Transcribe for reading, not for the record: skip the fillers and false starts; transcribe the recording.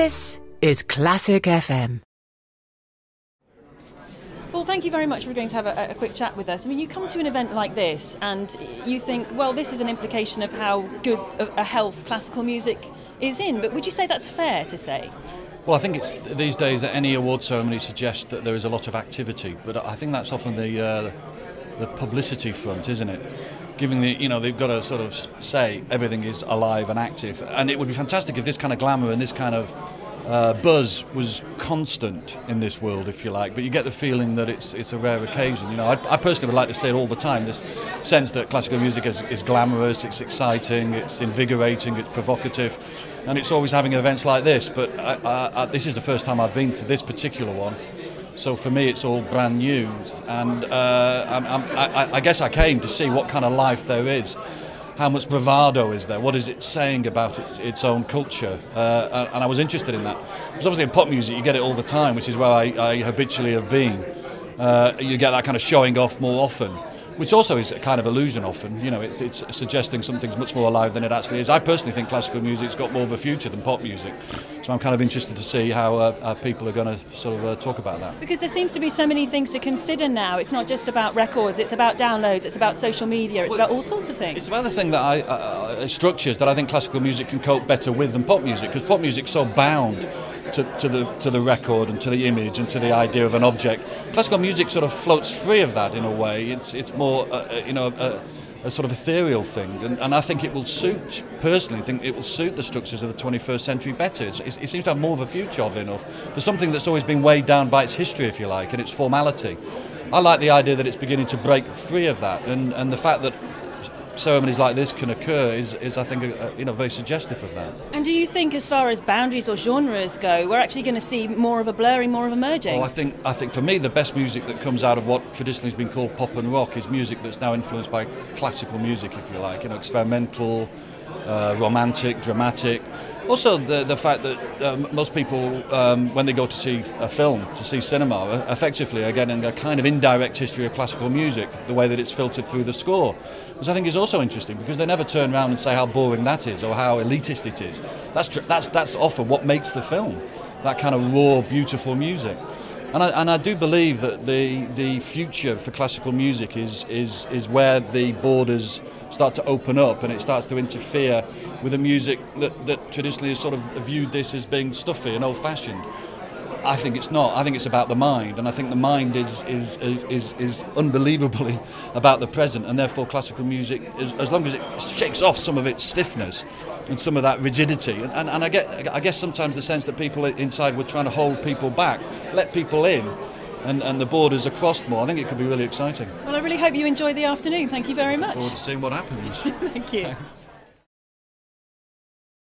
This is Classic FM. Well, thank you very much for agreeing to have a quick chat with us. I mean, you come to an event like this and you think, well, this is an implication of how good a health classical music is in, but would you say that's fair to say? Well, I think it's these days that any award ceremony suggests that there is a lot of activity, but I think that's often the publicity front, isn't it? Given they've got to sort of say everything is alive and active, and it would be fantastic if this kind of glamour and this kind of buzz was constant in this world, if you like, but you get the feeling that it's a rare occasion. You know, I personally would like to say it all the time, this sense that classical music is glamorous, it's exciting, it's invigorating, it's provocative, and it's always having events like this, but this is the first time I've been to this particular one, so for me it's all brand new, and I guess I came to see what kind of life there is. How much bravado is there? What is it saying about its own culture? And I was interested in that. Because obviously in pop music you get it all the time, which is where I habitually have been. You get that kind of showing off more often, which also is a kind of illusion often. You know, it's suggesting something's much more alive than it actually is. I personally think classical music's got more of a future than pop music. So I'm kind of interested to see how people are going to sort of talk about that. Because there seems to be so many things to consider now. It's not just about records, it's about downloads, it's about social media, it's about all sorts of things. It's about the thing that structures that I think classical music can cope better with than pop music, because pop music's so bound to the record and to the image and to the idea of an object. Classical music sort of floats free of that in a way. It's more a sort of ethereal thing, and I think it will suit, personally think it will suit the structures of the 21st century better. It seems to have more of a future, oddly enough, for something that's always been weighed down by its history, if you like, and its formality. I like the idea that it's beginning to break free of that, and the fact that ceremonies like this can occur is I think, very suggestive of that. And do you think, as far as boundaries or genres go, we're actually going to see more of a blurring, more of a merging? Oh, I think for me the best music that comes out of what traditionally has been called pop and rock is music that's now influenced by classical music, if you like, experimental, romantic, dramatic. Also the fact that most people, when they go to see a film, to see cinema, effectively are getting a kind of indirect history of classical music, the way that it's filtered through the score, which I think is also interesting, because they never turn around and say how boring that is or how elitist it is. That's often what makes the film, that kind of raw, beautiful music. And I do believe that the future for classical music is where the borders start to open up and it starts to interfere with a music that traditionally has sort of viewed this as being stuffy and old-fashioned. I think it's not. I think it's about the mind, and I think the mind is unbelievably about the present, and therefore classical music, as long as it shakes off some of its stiffness and some of that rigidity, and I guess sometimes the sense that people inside were trying to hold people back, let people in, and the borders are crossed more. I think it could be really exciting. Well, I really hope you enjoy the afternoon. Thank you very much. Look forward to seeing what happens. Thank you. Thanks.